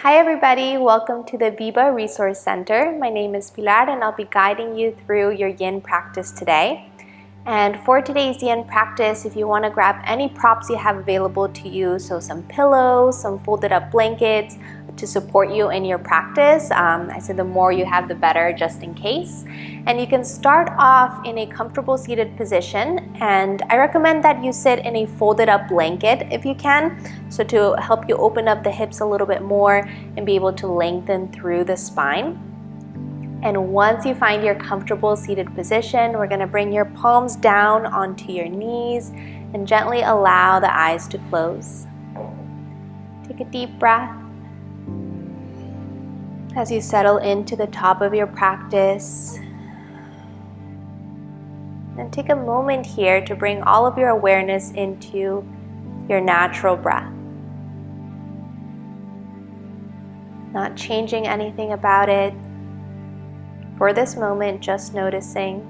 Hi everybody, welcome to the VEBA Resource Center. My name is Pilar and I'll be guiding you through your Yin practice today. And for today's Yin practice, if you want to grab any props you have available to you, so some pillows, some folded up blankets to support you in your practice. I said the more you have the better, just in case. And you can start off in a comfortable seated position, and I recommend that you sit in a folded up blanket if you can, so to help you open up the hips a little bit more and be able to lengthen through the spine. And once you find your comfortable seated position, we're going to bring your palms down onto your knees and gently allow the eyes to close. Take a deep breath as you settle into the top of your practice. And take a moment here to bring all of your awareness into your natural breath. Not changing anything about it. For this moment, just noticing.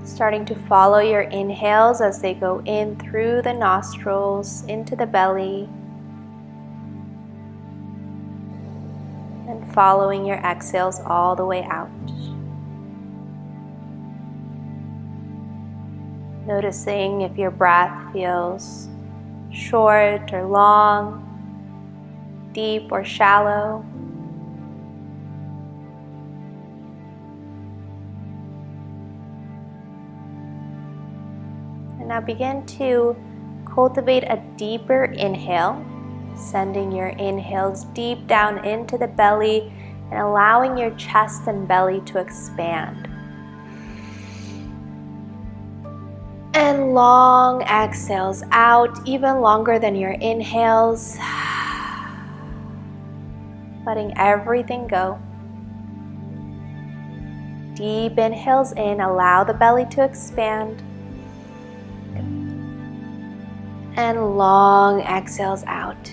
Starting to follow your inhales as they go in through the nostrils, into the belly. And following your exhales all the way out. Noticing if your breath feels short or long, deep or shallow. And now begin to cultivate a deeper inhale, sending your inhales deep down into the belly and allowing your chest and belly to expand. And long exhales out, even longer than your inhales. Letting everything go. Deep inhales in, allow the belly to expand. And long exhales out.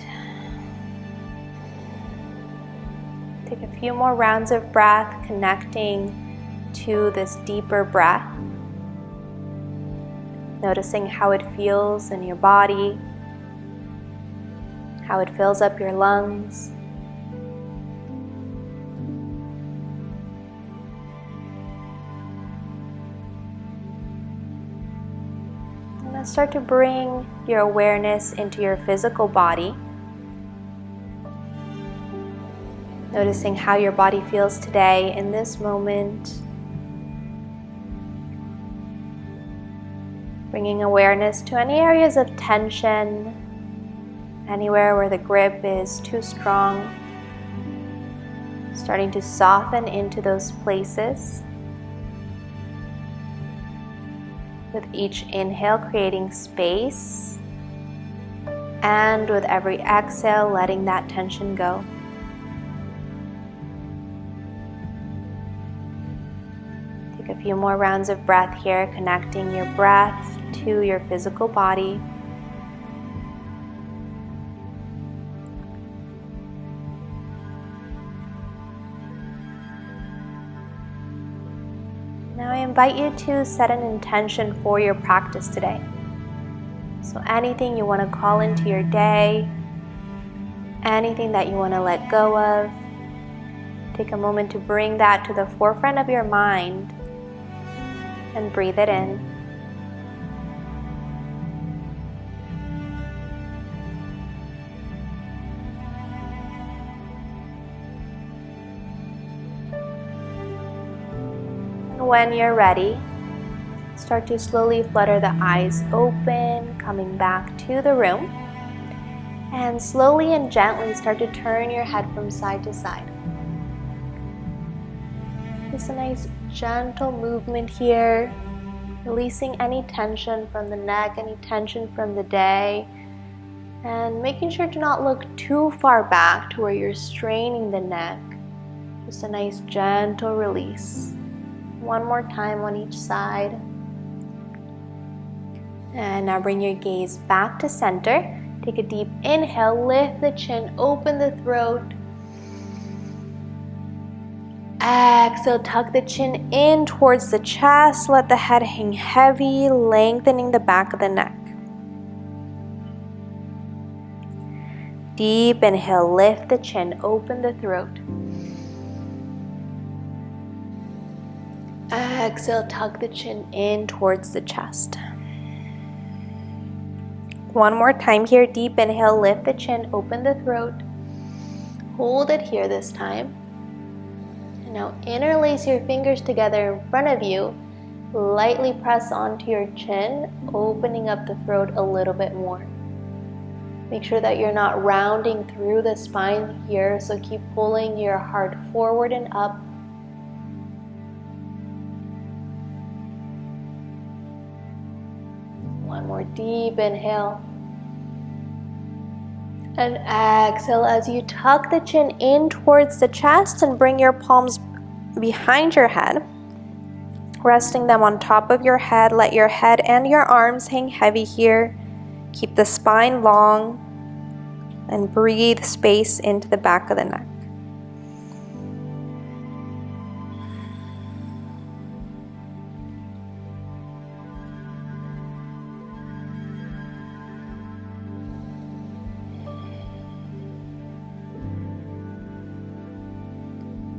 Take a few more rounds of breath, connecting to this deeper breath. Noticing how it feels in your body, how it fills up your lungs. Start to bring your awareness into your physical body. Noticing how your body feels today in this moment. Bringing awareness to any areas of tension, anywhere where the grip is too strong. Starting to soften into those places. With each inhale, creating space, and with every exhale, letting that tension go. Take a few more rounds of breath here, connecting your breath to your physical body. Now I invite you to set an intention for your practice today. So anything you want to call into your day, anything that you want to let go of, take a moment to bring that to the forefront of your mind and breathe it in. When you're ready, start to slowly flutter the eyes open, coming back to the room. And slowly and gently start to turn your head from side to side. Just a nice gentle movement here, releasing any tension from the neck, any tension from the day, and making sure to not look too far back to where you're straining the neck. Just a nice gentle release. One more time on each side. And now bring your gaze back to center. Take a deep inhale, lift the chin, open the throat. Exhale, tuck the chin in towards the chest. Let the head hang heavy, lengthening the back of the neck. Deep inhale, lift the chin, open the throat. Exhale, tuck the chin in towards the chest. One more time here, deep inhale, lift the chin, open the throat. Hold it here this time. And now interlace your fingers together in front of you. Lightly press onto your chin, opening up the throat a little bit more. Make sure that you're not rounding through the spine here, so keep pulling your heart forward and up. One more deep inhale. And exhale as you tuck the chin in towards the chest and bring your palms behind your head. Resting them on top of your head, let your head and your arms hang heavy here. Keep the spine long and breathe space into the back of the neck.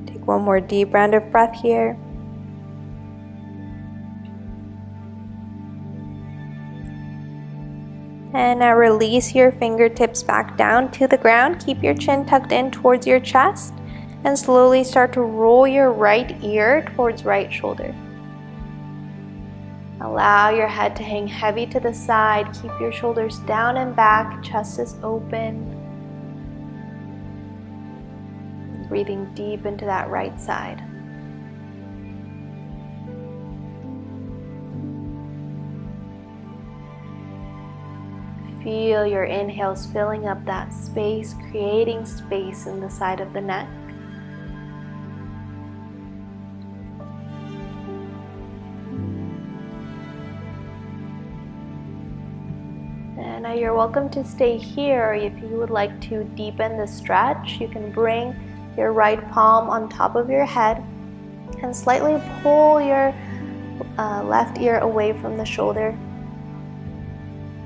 Take one more deep round of breath here. And now release your fingertips back down to the ground. Keep your chin tucked in towards your chest and slowly start to roll your right ear towards right shoulder. Allow your head to hang heavy to the side. Keep your shoulders down and back, chest is open. Breathing deep into that right side. Feel your inhales filling up that space, creating space in the side of the neck. And now you're welcome to stay here. If you would like to deepen the stretch, you can bring your right palm on top of your head and slightly pull your left ear away from the shoulder.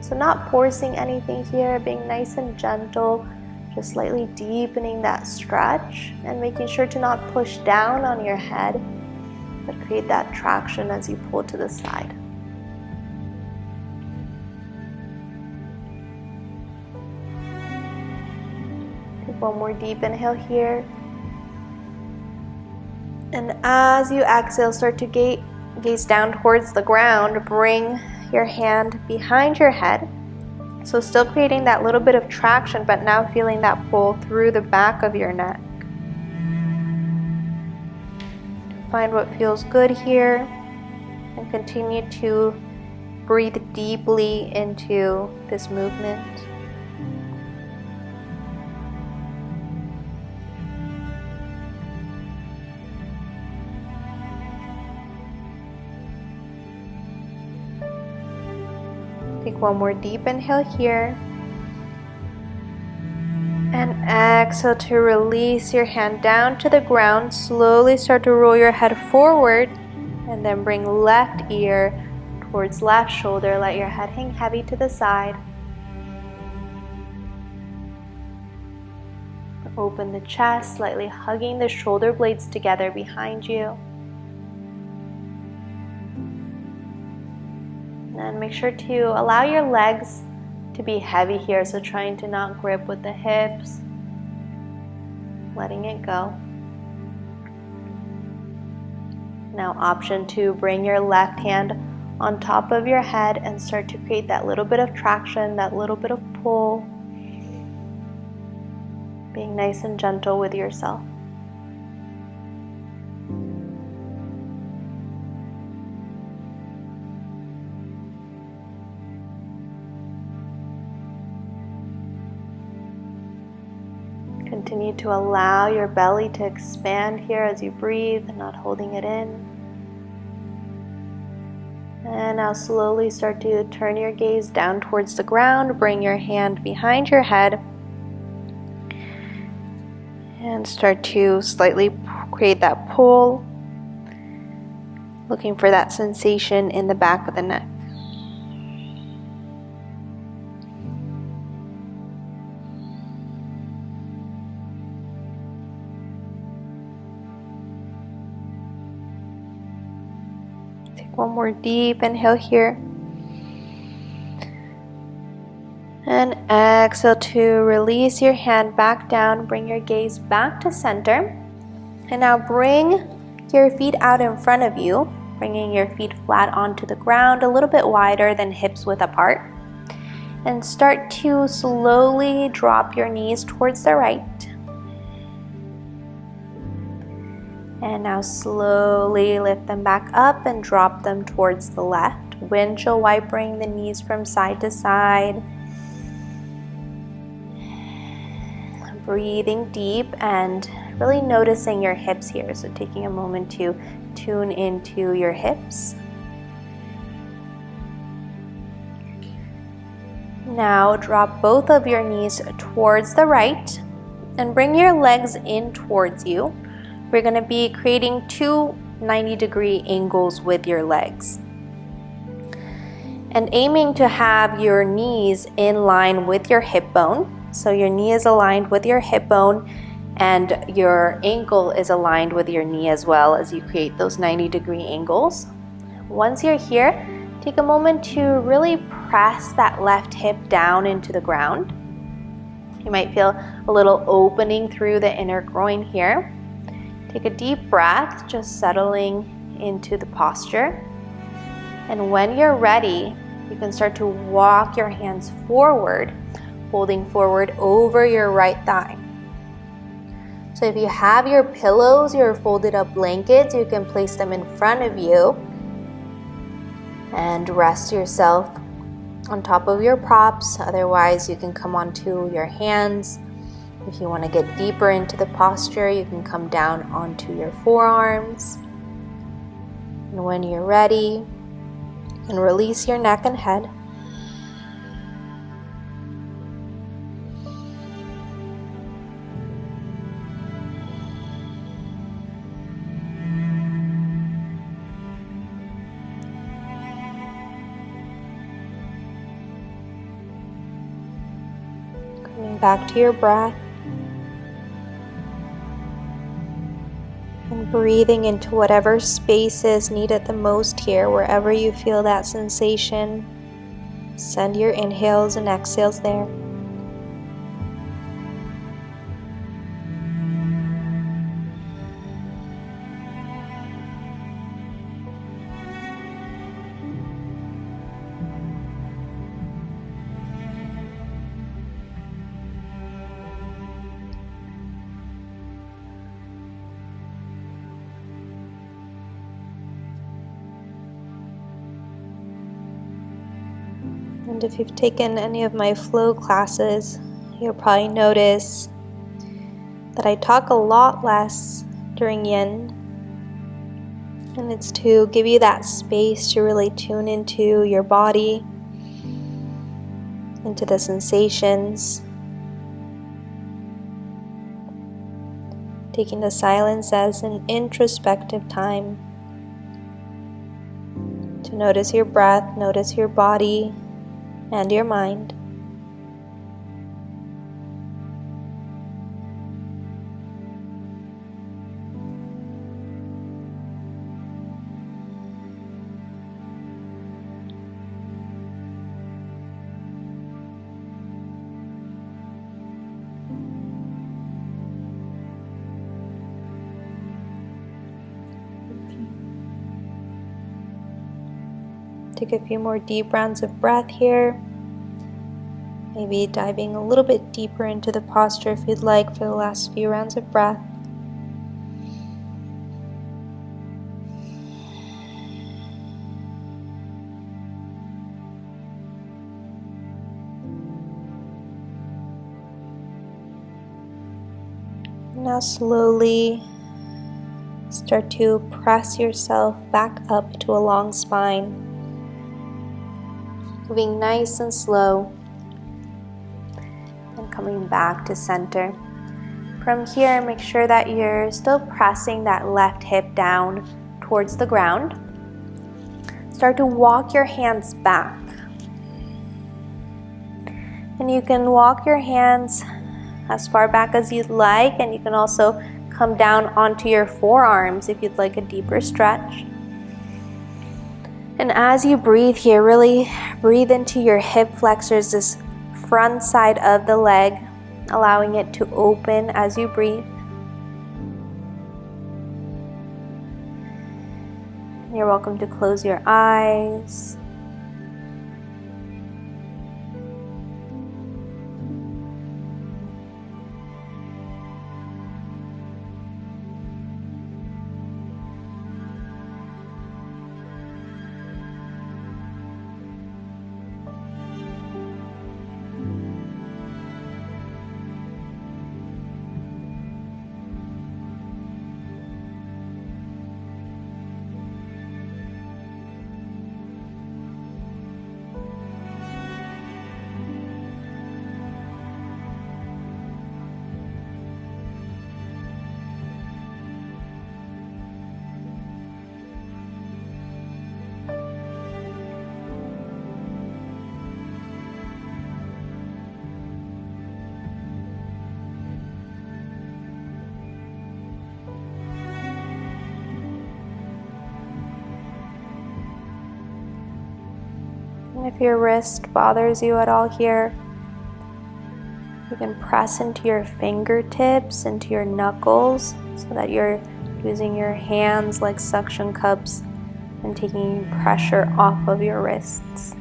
So not forcing anything here, being nice and gentle, just slightly deepening that stretch and making sure to not push down on your head, but create that traction as you pull to the side. Take one more deep inhale here. And as you exhale, start to gaze down towards the ground. Bring your hand behind your head. So still creating that little bit of traction, but now feeling that pull through the back of your neck. Find what feels good here and continue to breathe deeply into this movement. Take one more deep inhale here. And exhale to release your hand down to the ground. Slowly start to roll your head forward and then bring left ear towards left shoulder. Let your head hang heavy to the side. Open the chest, slightly hugging the shoulder blades together behind you. And make sure to allow your legs to be heavy here, so trying to not grip with the hips, letting it go. Now option 2, bring your left hand on top of your head and start to create that little bit of traction, that little bit of pull, being nice and gentle with yourself. Continue to allow your belly to expand here as you breathe, not holding it in. And now slowly start to turn your gaze down towards the ground. Bring your hand behind your head. And start to slightly create that pull. Looking for that sensation in the back of the neck. One more deep inhale here. And exhale to release your hand back down. Bring your gaze back to center. And now bring your feet out in front of you, bringing your feet flat onto the ground, a little bit wider than hips width apart. And start to slowly drop your knees towards the right. And now slowly lift them back up and drop them towards the left. Windshield wipering the knees from side to side. Breathing deep and really noticing your hips here. So taking a moment to tune into your hips. Now drop both of your knees towards the right and bring your legs in towards you. We're going to be creating two 90-degree angles with your legs. And aiming to have your knees in line with your hip bone. So your knee is aligned with your hip bone and your ankle is aligned with your knee as well as you create those 90-degree angles. Once you're here, take a moment to really press that left hip down into the ground. You might feel a little opening through the inner groin here. Take a deep breath, just settling into the posture. And when you're ready, you can start to walk your hands forward, holding forward over your right thigh. So if you have your pillows, your folded up blankets, you can place them in front of you and rest yourself on top of your props. Otherwise, you can come onto your hands. If you want to get deeper into the posture, you can come down onto your forearms. And when you're ready, you can release your neck and head. Coming back to your breath. And breathing into whatever space is needed the most here, wherever you feel that sensation. Send your inhales and exhales there. And if you've taken any of my flow classes, you'll probably notice that I talk a lot less during Yin. And it's to give you that space to really tune into your body, into the sensations. Taking the silence as an introspective time to notice your breath, notice your body, and your mind. Take a few more deep rounds of breath here. Maybe diving a little bit deeper into the posture if you'd like for the last few rounds of breath. Now slowly start to press yourself back up to a long spine. Moving nice and slow. And coming back to center. From here, make sure that you're still pressing that left hip down towards the ground. Start to walk your hands back. And you can walk your hands as far back as you'd like, and you can also come down onto your forearms if you'd like a deeper stretch. And as you breathe here, really breathe into your hip flexors, this front side of the leg, allowing it to open as you breathe. You're welcome to close your eyes. And if your wrist bothers you at all here, you can press into your fingertips, into your knuckles, so that you're using your hands like suction cups and taking pressure off of your wrists.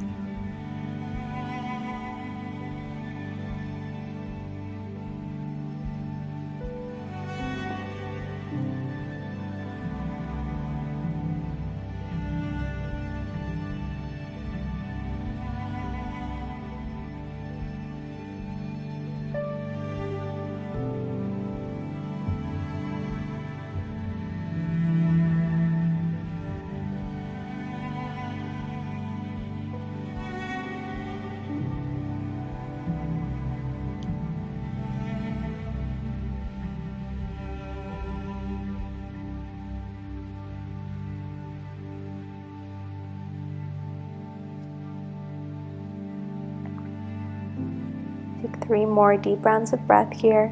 Take 3 more deep rounds of breath here.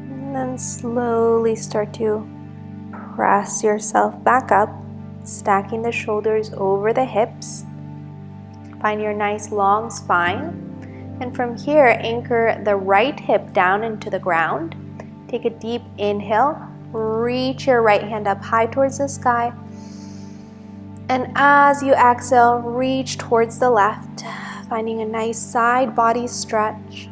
And then slowly start to press yourself back up, stacking the shoulders over the hips. Find your nice long spine. And from here, anchor the right hip down into the ground. Take a deep inhale. Reach your right hand up high towards the sky. And as you exhale, reach towards the left, finding a nice side body stretch.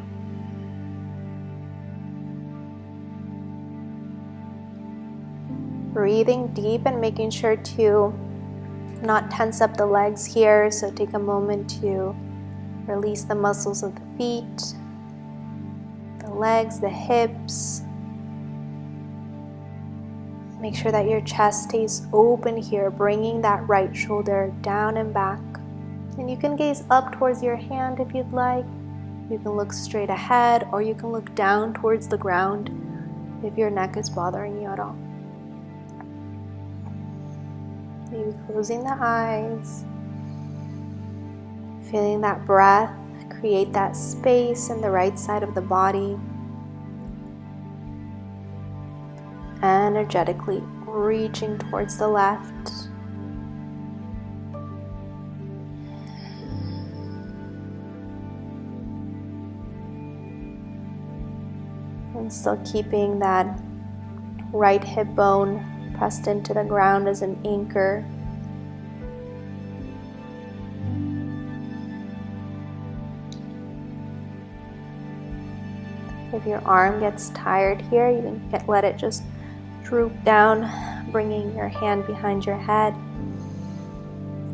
Breathing deep and making sure to not tense up the legs here. So take a moment to release the muscles of the feet, the legs, the hips. Make sure that your chest stays open here, bringing that right shoulder down and back. And you can gaze up towards your hand if you'd like. You can look straight ahead, or you can look down towards the ground if your neck is bothering you at all. Maybe closing the eyes. Feeling that breath create that space in the right side of the body. Energetically reaching towards the left. And still keeping that right hip bone pressed into the ground as an anchor. If your arm gets tired here, you can let it just droop down, bringing your hand behind your head.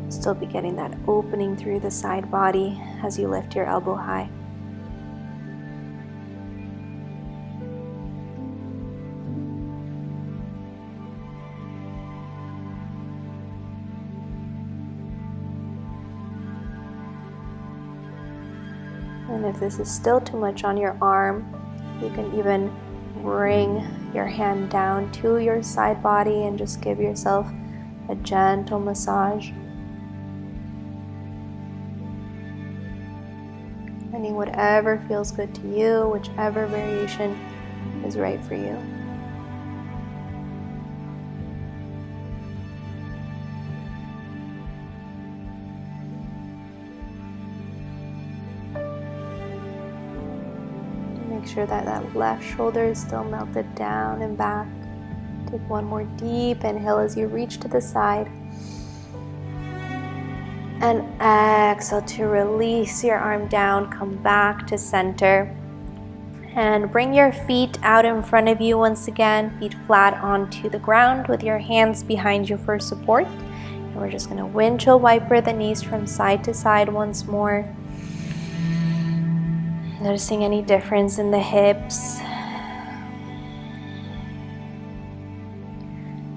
Still be getting that opening through the side body as you lift your elbow high. And if this is still too much on your arm, you can even bring your hand down to your side body and just give yourself a gentle massage. Finding whatever feels good to you, whichever variation is right for you. Make sure that that left shoulder is still melted down and back. Take one more deep inhale as you reach to the side. And exhale to release your arm down, come back to center. And bring your feet out in front of you once again, feet flat onto the ground with your hands behind you for support. And we're just gonna windshield wiper the knees from side to side once more. Noticing any difference in the hips.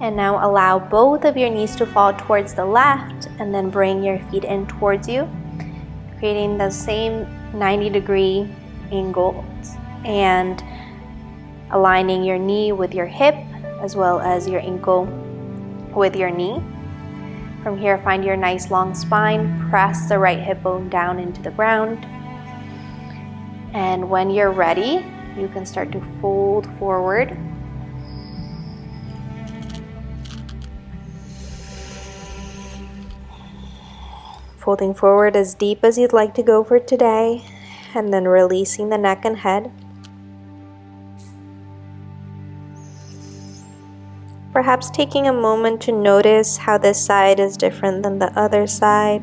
And now allow both of your knees to fall towards the left and then bring your feet in towards you, creating the same 90-degree angles and aligning your knee with your hip as well as your ankle with your knee. From here, find your nice long spine, press the right hip bone down into the ground. And when you're ready, you can start to fold forward. Folding forward as deep as you'd like to go for today, and then releasing the neck and head. Perhaps taking a moment to notice how this side is different than the other side.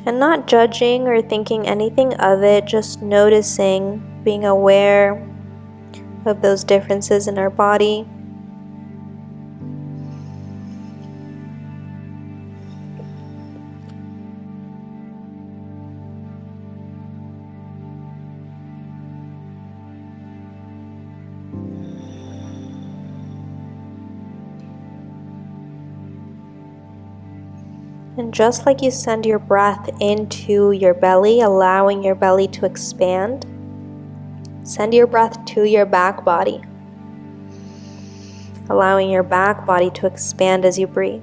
And not judging or thinking anything of it, just noticing, being aware of those differences in our body. And just like you send your breath into your belly, allowing your belly to expand, send your breath to your back body, allowing your back body to expand as you breathe.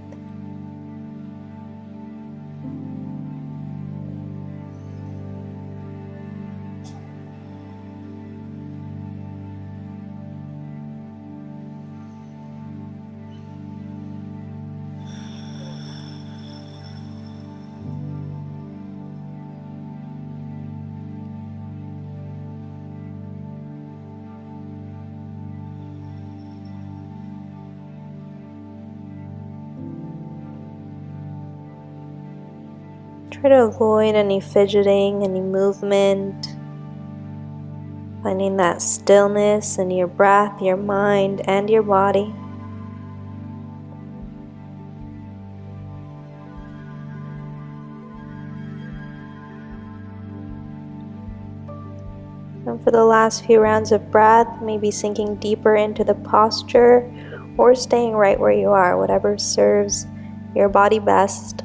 Try to avoid any fidgeting, any movement, finding that stillness in your breath, your mind, and your body. And for the last few rounds of breath, maybe sinking deeper into the posture or staying right where you are, whatever serves your body best.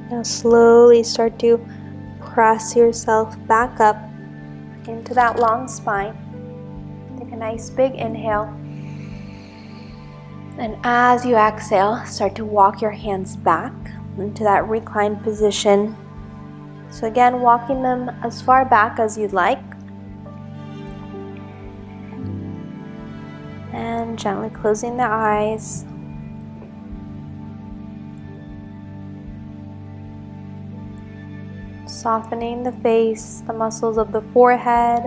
Now slowly start to press yourself back up into that long spine. Take a nice big inhale. And as you exhale, start to walk your hands back into that reclined position. So again, walking them as far back as you'd like. And gently closing the eyes. Softening the face, the muscles of the forehead,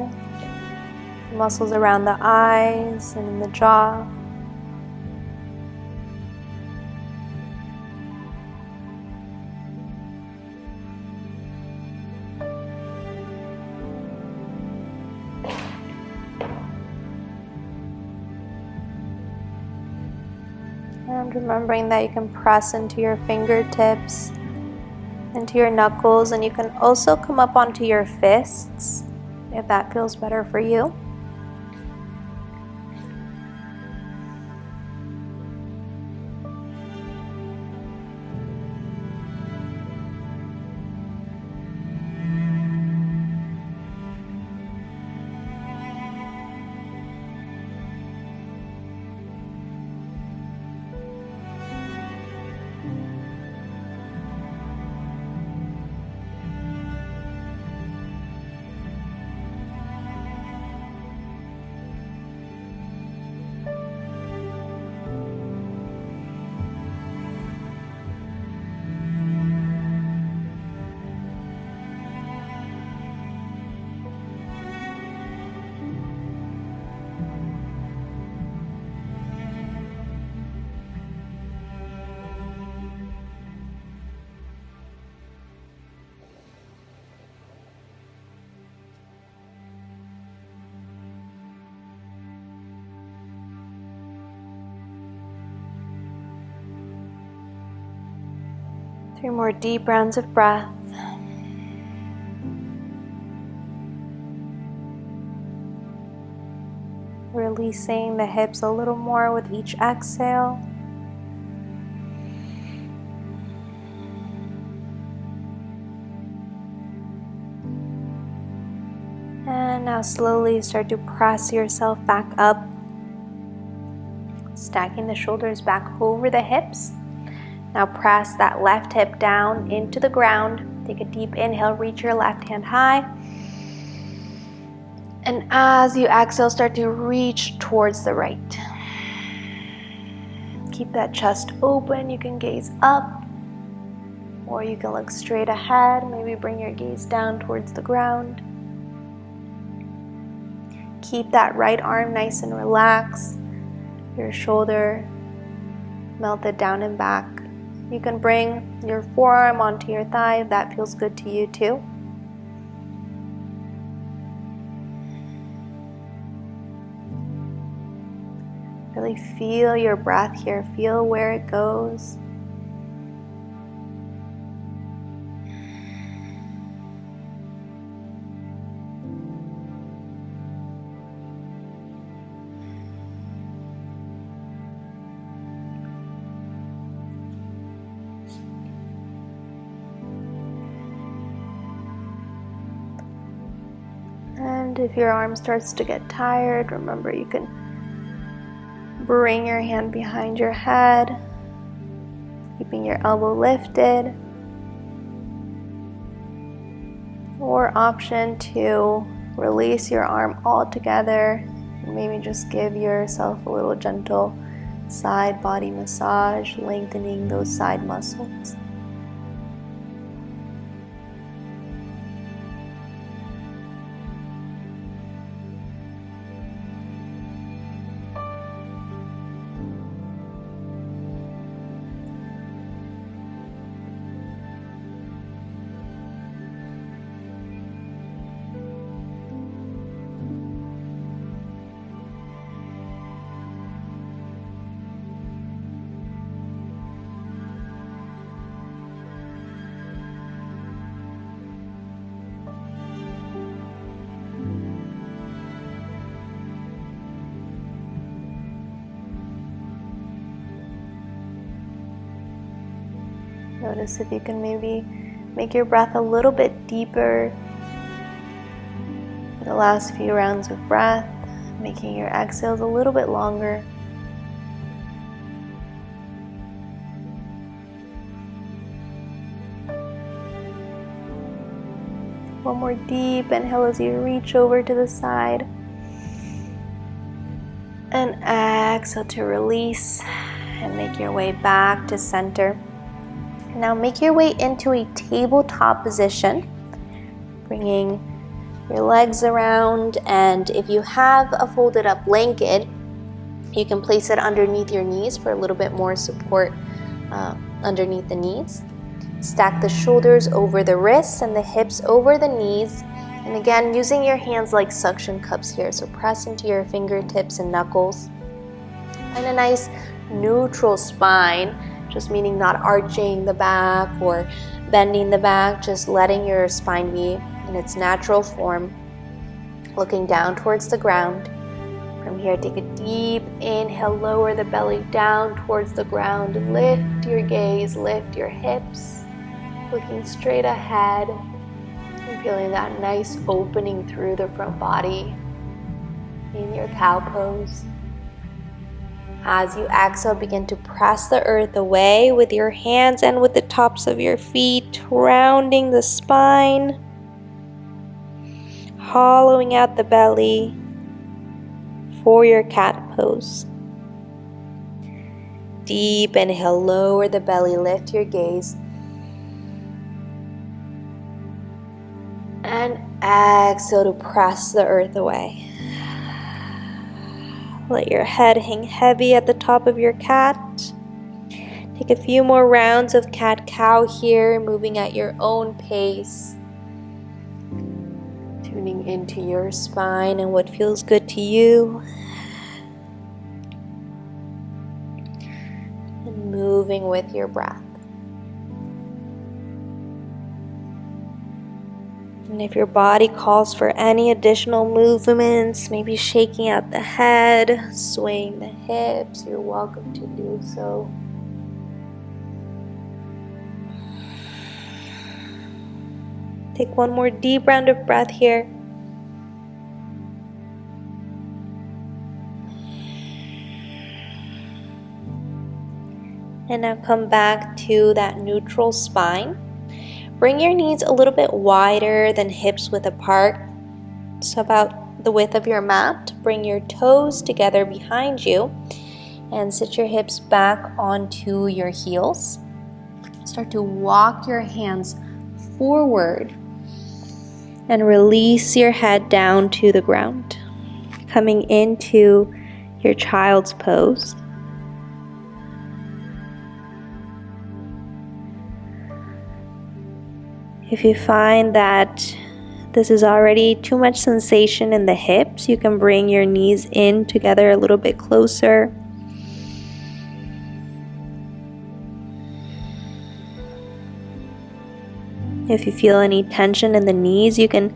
the muscles around the eyes and in the jaw. And remembering that you can press into your fingertips, into your knuckles, and you can also come up onto your fists if that feels better for you. 3 more deep rounds of breath. Releasing the hips a little more with each exhale. And now slowly start to press yourself back up, stacking the shoulders back over the hips. Now press that left hip down into the ground. Take a deep inhale, reach your left hand high. And as you exhale, start to reach towards the right. Keep that chest open. You can gaze up, or you can look straight ahead. Maybe bring your gaze down towards the ground. Keep that right arm nice and relaxed. Your shoulder melted down and back. You can bring your forearm onto your thigh if that feels good to you too. Really feel your breath here. Feel where it goes. And if your arm starts to get tired, remember you can bring your hand behind your head, keeping your elbow lifted. Or option to release your arm altogether and maybe just give yourself a little gentle side body massage, lengthening those side muscles. Notice if you can maybe make your breath a little bit deeper. The last few rounds of breath, making your exhales a little bit longer. One more deep inhale as you reach over to the side. And exhale to release and make your way back to center. Now make your way into a tabletop position, bringing your legs around, and if you have a folded up blanket, you can place it underneath your knees for a little bit more support underneath the knees. Stack the shoulders over the wrists and the hips over the knees, and again using your hands like suction cups here, so press into your fingertips and knuckles. And a nice neutral spine, just meaning not arching the back or bending the back, just letting your spine be in its natural form, looking down towards the ground. From here, take a deep inhale, lower the belly down towards the ground, lift your gaze, lift your hips, looking straight ahead, and feeling that nice opening through the front body in your cow pose. As you exhale, begin to press the earth away with your hands and with the tops of your feet, rounding the spine, hollowing out the belly for your cat pose. Deep inhale, lower the belly, lift your gaze. And exhale to press the earth away. Let your head hang heavy at the top of your cat. Take a few more rounds of cat-cow here, moving at your own pace. Tuning into your spine and what feels good to you. And moving with your breath. And if your body calls for any additional movements, maybe shaking out the head, swaying the hips, you're welcome to do so. Take one more deep round of breath here. And now come back to that neutral spine. Bring your knees a little bit wider than hips width apart. So about the width of your mat. Bring your toes together behind you and sit your hips back onto your heels. Start to walk your hands forward and release your head down to the ground. Coming into your child's pose. If you find that this is already too much sensation in the hips, you can bring your knees in together a little bit closer. If you feel any tension in the knees, you can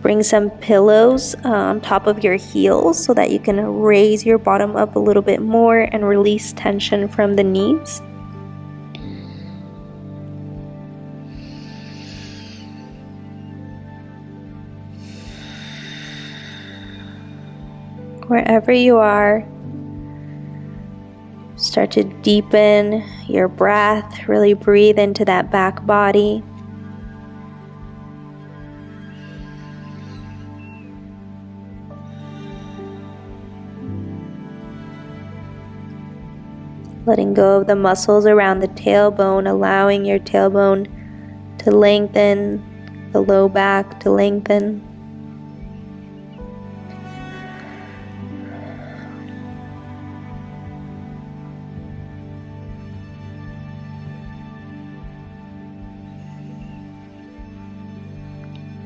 bring some pillows on top of your heels so that you can raise your bottom up a little bit more and release tension from the knees. Wherever you are, start to deepen your breath. Really breathe into that back body. Letting go of the muscles around the tailbone, allowing your tailbone to lengthen, the low back to lengthen.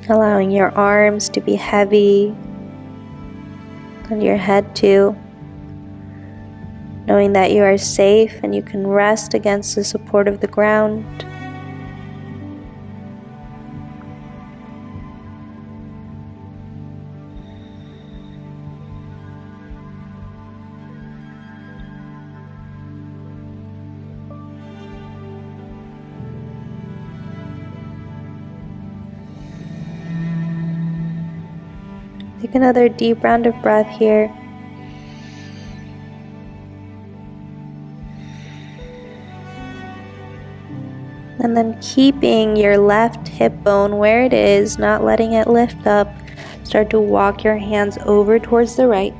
Allowing your arms to be heavy and your head too. Knowing that you are safe and you can rest against the support of the ground. Take another deep round of breath here. And then keeping your left hip bone where it is, not letting it lift up, start to walk your hands over towards the right.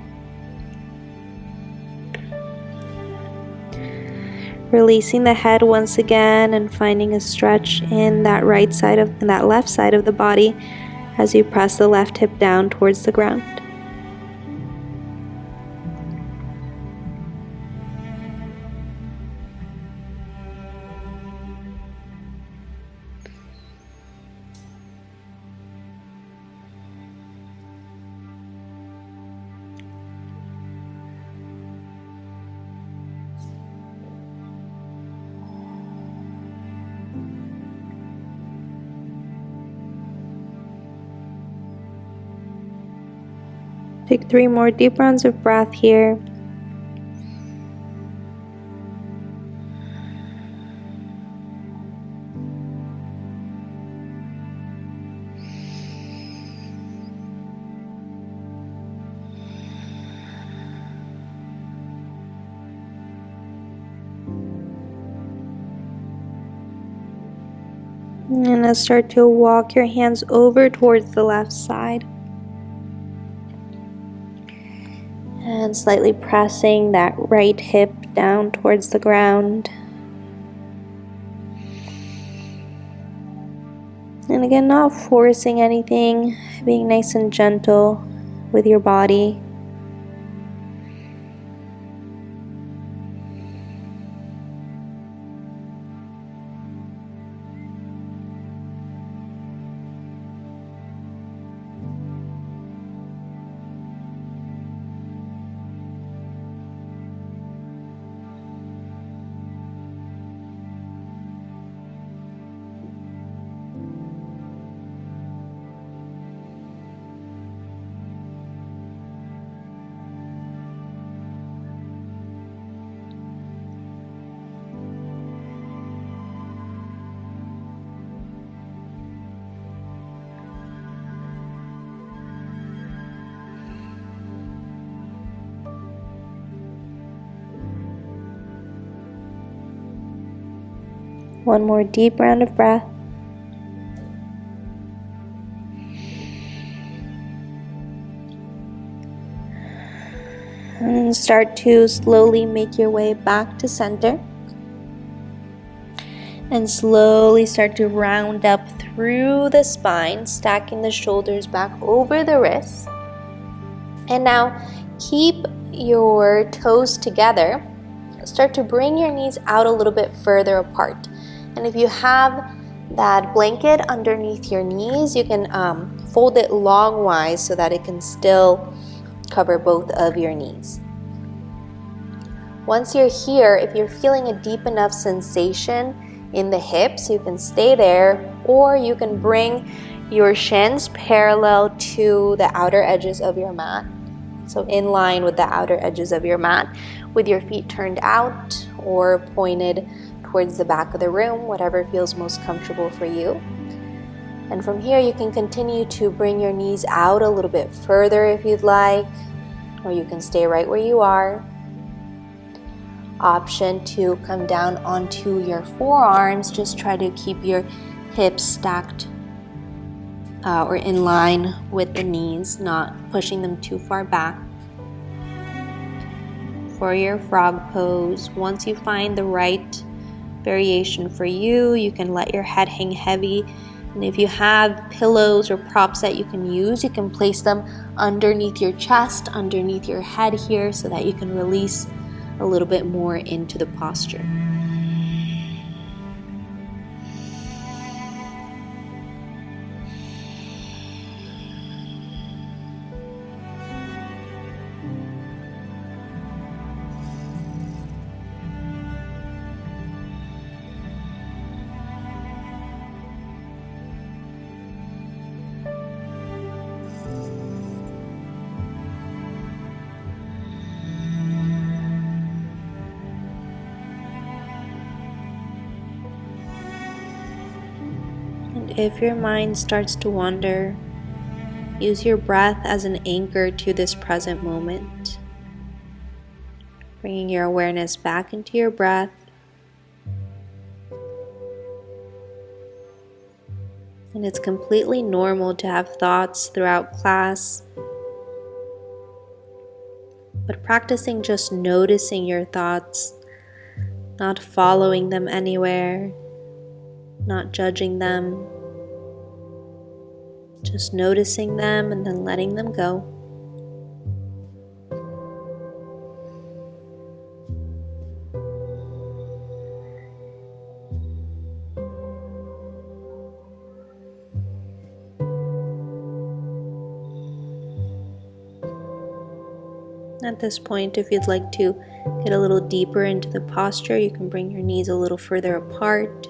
Releasing the head once again and finding a stretch in that left side of the body as you press the left hip down towards the ground. Take 3 more deep rounds of breath here. And now start to walk your hands over towards the left side. And slightly pressing that right hip down towards the ground. And again, not forcing anything, being nice and gentle with your body. One more deep round of breath. And then start to slowly make your way back to center. And slowly start to round up through the spine, stacking the shoulders back over the wrists. And now keep your toes together. Start to bring your knees out a little bit further apart. And if you have that blanket underneath your knees, you can fold it longwise so that it can still cover both of your knees. Once you're here, if you're feeling a deep enough sensation in the hips, you can stay there, or you can bring your shins parallel to the outer edges of your mat. So in line with the outer edges of your mat, with your feet turned out or pointed towards the back of the room, whatever feels most comfortable for you. And from here, you can continue to bring your knees out a little bit further if you'd like, or you can stay right where you are. Option to come down onto your forearms. Just try to keep your hips stacked or in line with the knees, not pushing them too far back. For your frog pose, once you find the right variation for you, you can let your head hang heavy. And if you have pillows or props that you can use, you can place them underneath your chest, underneath your head here, so that you can release a little bit more into the posture. If your mind starts to wander, use your breath as an anchor to this present moment. Bringing your awareness back into your breath. And it's completely normal to have thoughts throughout class, but practicing just noticing your thoughts, not following them anywhere, not judging them. Just noticing them and then letting them go. At this point, if you'd like to get a little deeper into the posture, you can bring your knees a little further apart.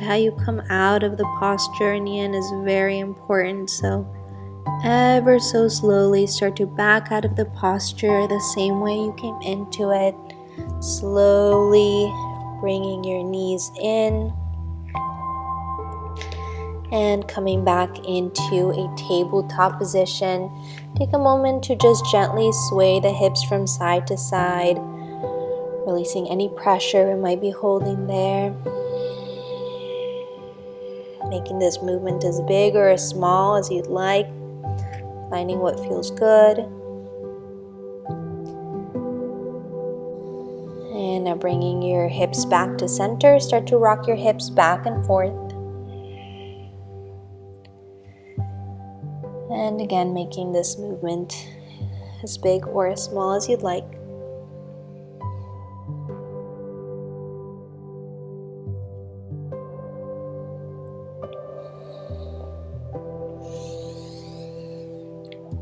How you come out of the posture in Yin is very important, so ever so slowly start to back out of the posture the same way you came into it, slowly bringing your knees in and coming back into a tabletop position. Take a moment to just gently sway the hips from side to side, releasing any pressure it might be holding there. Making this movement as big or as small as you'd like, finding what feels good. And now bringing your hips back to center, start to rock your hips back and forth. And again, making this movement as big or as small as you'd like.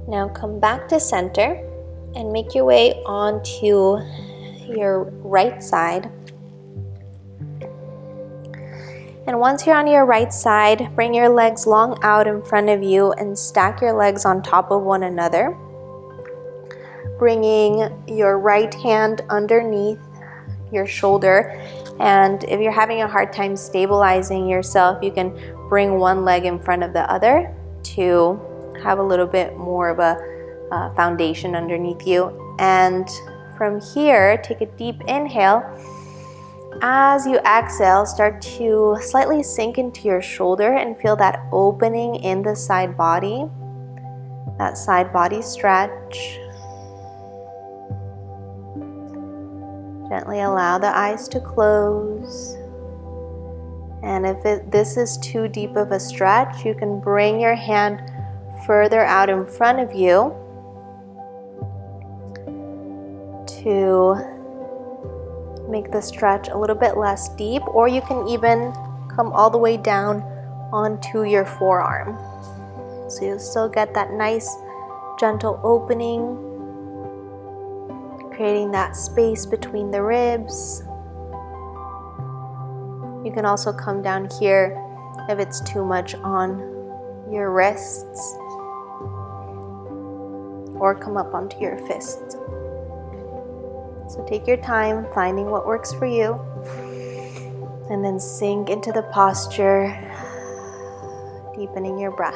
Now come back to center and make your way onto your right side. And once you're on your right side, bring your legs long out in front of you and stack your legs on top of one another. Bringing your right hand underneath your shoulder. And if you're having a hard time stabilizing yourself, you can bring one leg in front of the other to have a little bit more of a foundation underneath you. And from here, take a deep inhale. As you exhale, start to slightly sink into your shoulder and feel that opening in the side body, that side body stretch. Gently allow the eyes to close. And if this is too deep of a stretch, you can bring your hand further out in front of you to make the stretch a little bit less deep, or you can even come all the way down onto your forearm. So you'll still get that nice gentle opening, creating that space between the ribs. You can also come down here if it's too much on your wrists, or come up onto your fists. So take your time finding what works for you, and then sink into the posture, deepening your breath.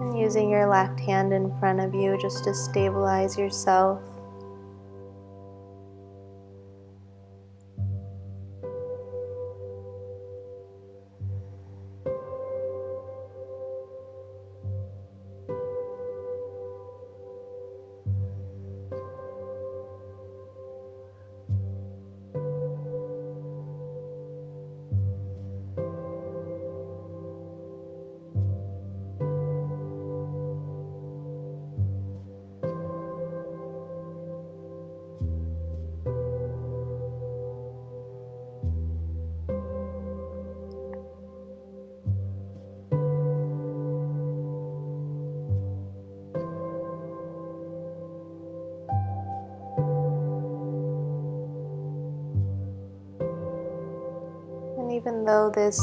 And using your left hand in front of you just to stabilize yourself. And even though this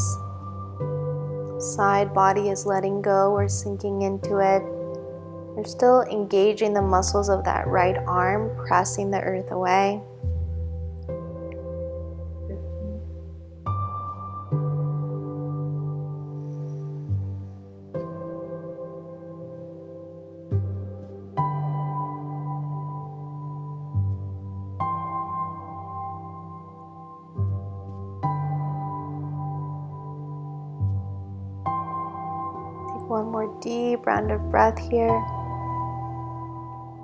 side body is letting go or sinking into it, you're still engaging the muscles of that right arm, pressing the earth away. One more deep round of breath here.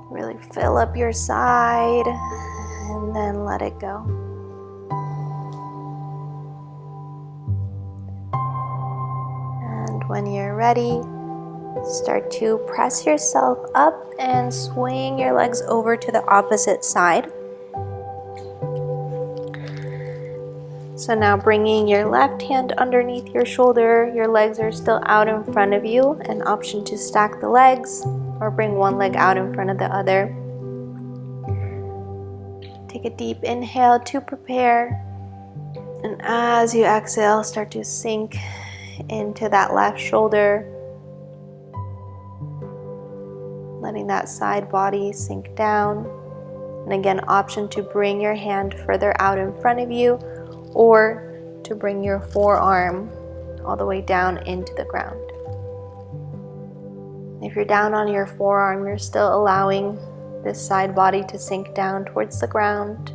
Really fill up your side and then let it go. And when you're ready, start to press yourself up and swing your legs over to the opposite side. So now bringing your left hand underneath your shoulder, your legs are still out in front of you, an option to stack the legs or bring one leg out in front of the other. Take a deep inhale to prepare, and as you exhale, start to sink into that left shoulder, letting that side body sink down. And again, option to bring your hand further out in front of you, or to bring your forearm all the way down into the ground. If you're down on your forearm, you're still allowing this side body to sink down towards the ground.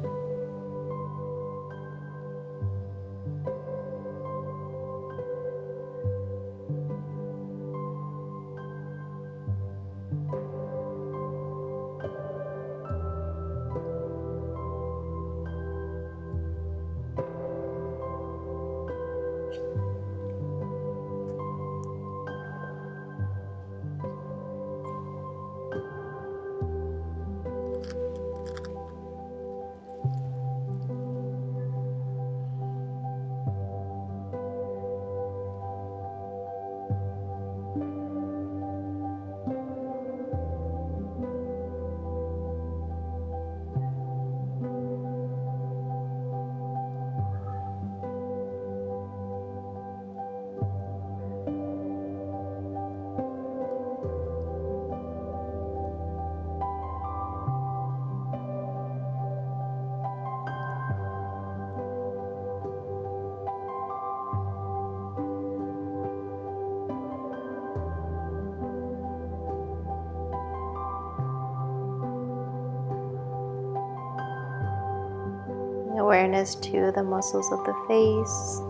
awareness to the muscles of the face,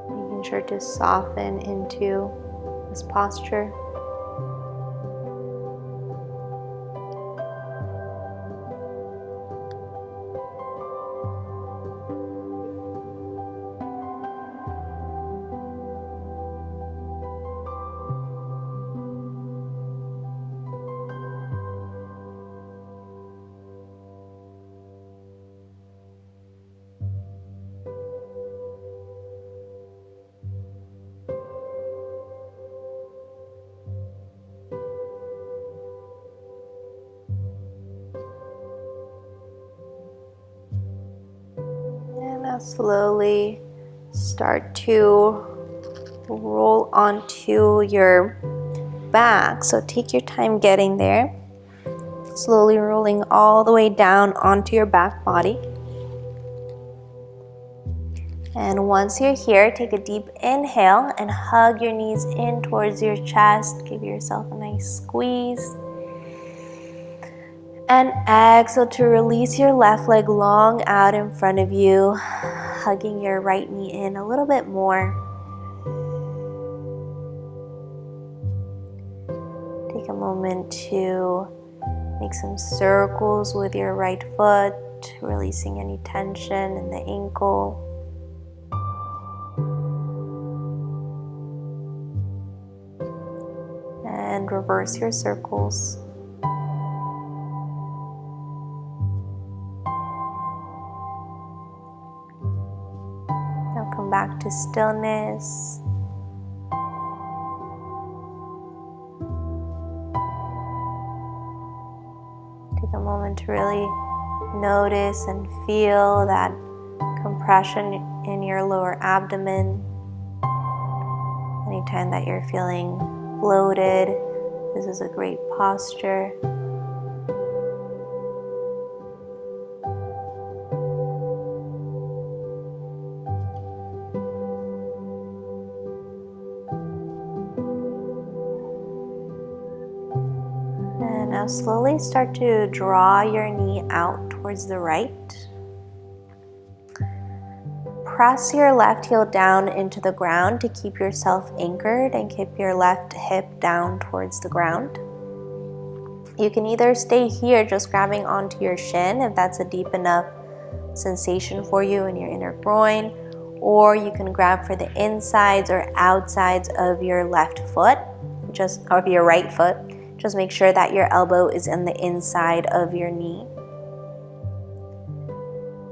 making sure to soften into this posture. Now slowly start to roll onto your back. So take your time getting there. Slowly rolling all the way down onto your back body. And once you're here, take a deep inhale and hug your knees in towards your chest. Give yourself a nice squeeze. And exhale to release your left leg long out in front of you, hugging your right knee in a little bit more. Take a moment to make some circles with your right foot, releasing any tension in the ankle. And reverse your circles. Now come back to stillness. Take a moment to really notice and feel that compression in your lower abdomen. Anytime that you're feeling bloated, this is a great posture. And now slowly start to draw your knee out towards the right. Press your left heel down into the ground to keep yourself anchored and keep your left hip down towards the ground. You can either stay here just grabbing onto your shin if that's a deep enough sensation for you in your inner groin, or you can grab for the insides or outsides of your left foot, or your right foot. Just make sure that your elbow is in the inside of your knee.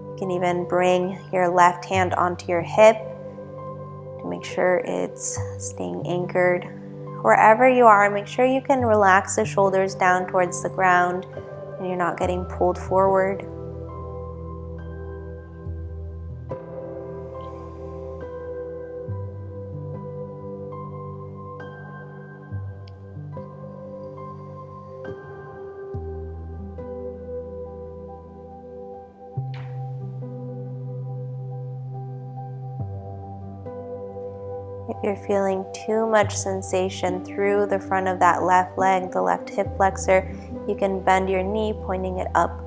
You can even bring your left hand onto your hip to make sure it's staying anchored. Wherever you are, make sure you can relax the shoulders down towards the ground and you're not getting pulled forward. If you're feeling too much sensation through the front of that left leg, the left hip flexor, you can bend your knee, pointing it up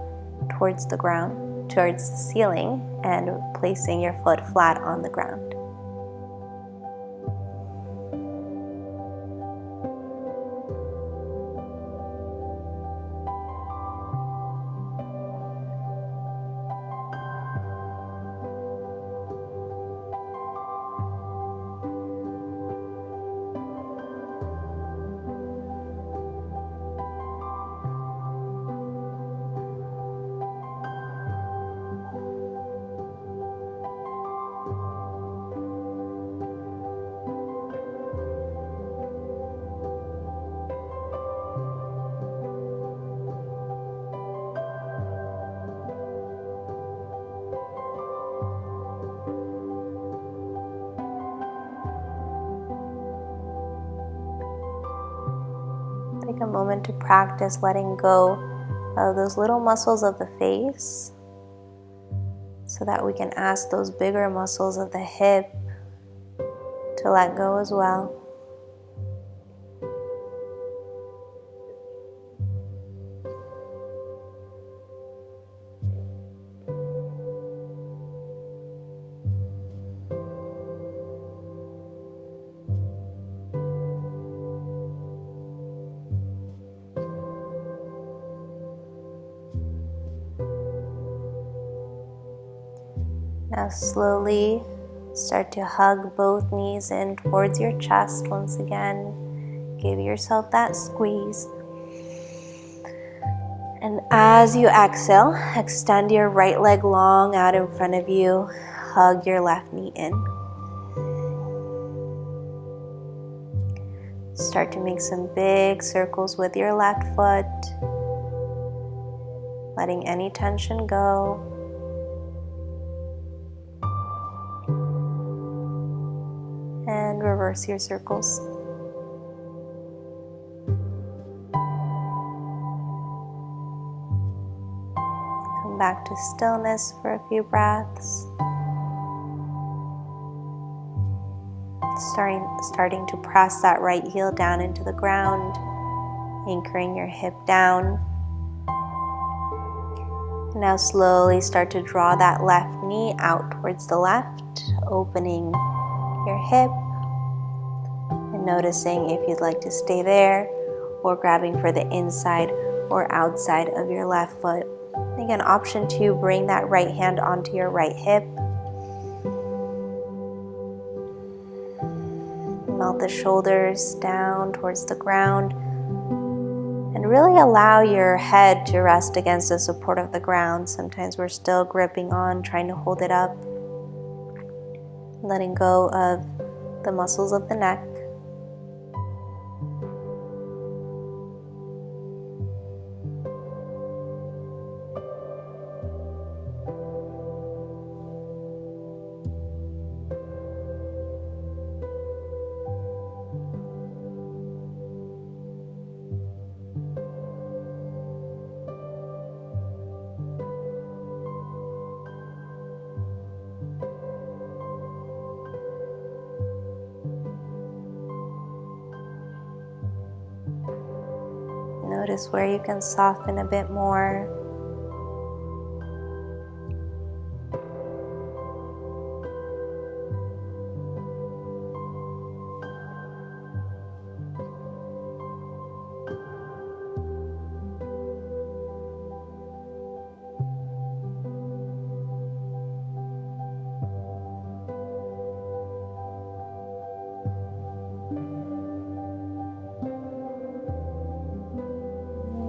towards the ground, towards the ceiling, and placing your foot flat on the ground. Take a moment to practice letting go of those little muscles of the face so that we can ask those bigger muscles of the hip to let go as well. Now slowly start to hug both knees in towards your chest once again. Give yourself that squeeze. And as you exhale, extend your right leg long out in front of you. Hug your left knee in. Start to make some big circles with your left foot, letting any tension go. And reverse your circles. Come back to stillness for a few breaths. Starting to press that right heel down into the ground, anchoring your hip down. Now slowly start to draw that left knee out towards the left, opening your hip and noticing if you'd like to stay there or grabbing for the inside or outside of your left foot. Again, option 2, bring that right hand onto your right hip. Melt the shoulders down towards the ground and really allow your head to rest against the support of the ground. Sometimes we're still gripping on, trying to hold it up. Letting go of the muscles of the neck. Notice where you can soften a bit more.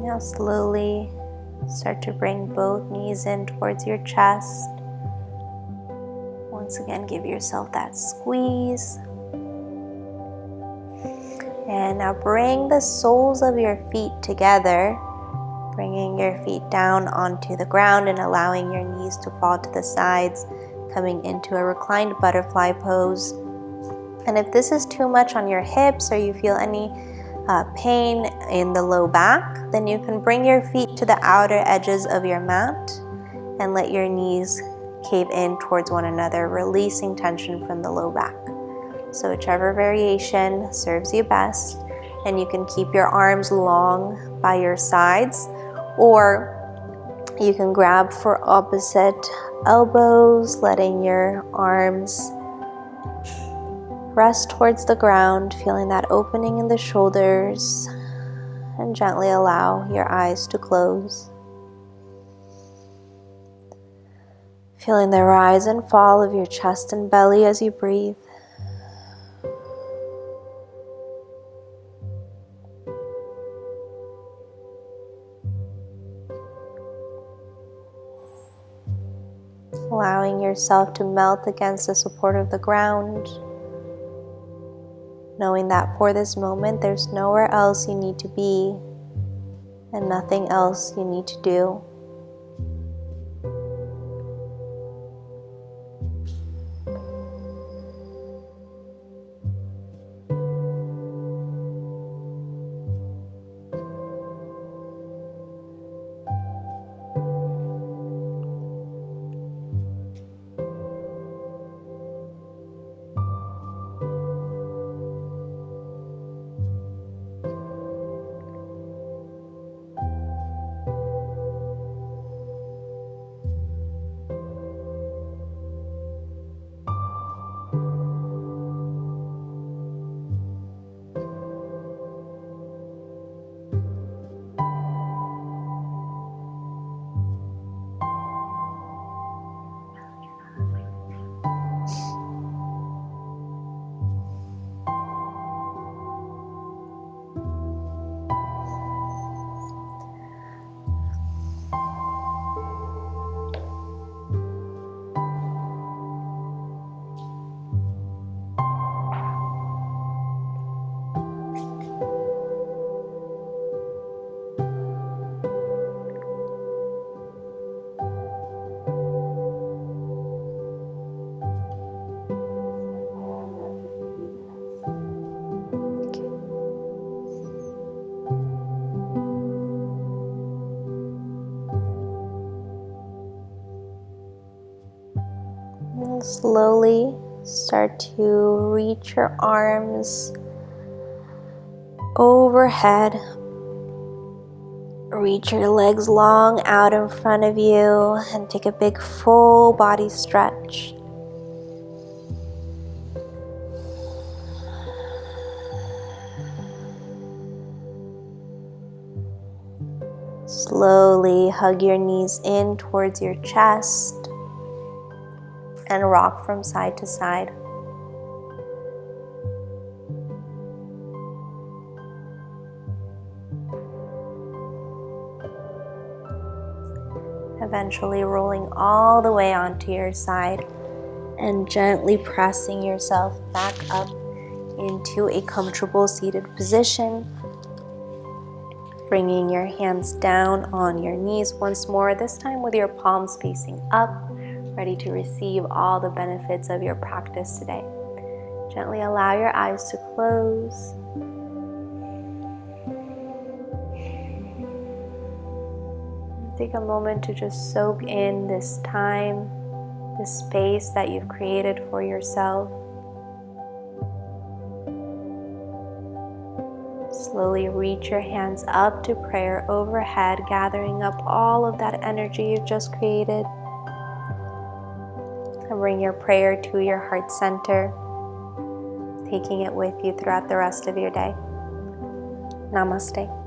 Now slowly start to bring both knees in towards your chest. Once again, give yourself that squeeze. And now bring the soles of your feet together, bringing your feet down onto the ground and allowing your knees to fall to the sides, coming into a reclined butterfly pose. And if this is too much on your hips or you feel any pain in the low back, then you can bring your feet to the outer edges of your mat and let your knees cave in towards one another, releasing tension from the low back. So whichever variation serves you best, and you can keep your arms long by your sides, or you can grab for opposite elbows, letting your arms rest towards the ground, feeling that opening in the shoulders, and gently allow your eyes to close. Feeling the rise and fall of your chest and belly as you breathe. Allowing yourself to melt against the support of the ground. Knowing that for this moment, there's nowhere else you need to be and nothing else you need to do. Slowly start to reach your arms overhead. Reach your legs long out in front of you and take a big full body stretch. Slowly hug your knees in towards your chest and rock from side to side. Eventually rolling all the way onto your side and gently pressing yourself back up into a comfortable seated position. Bringing your hands down on your knees once more, this time with your palms facing up, ready to receive all the benefits of your practice today. Gently allow your eyes to close. Take a moment to just soak in this time, this space that you've created for yourself. Slowly reach your hands up to prayer overhead, gathering up all of that energy you've just created. And bring your prayer to your heart center, taking it with you throughout the rest of your day. Namaste.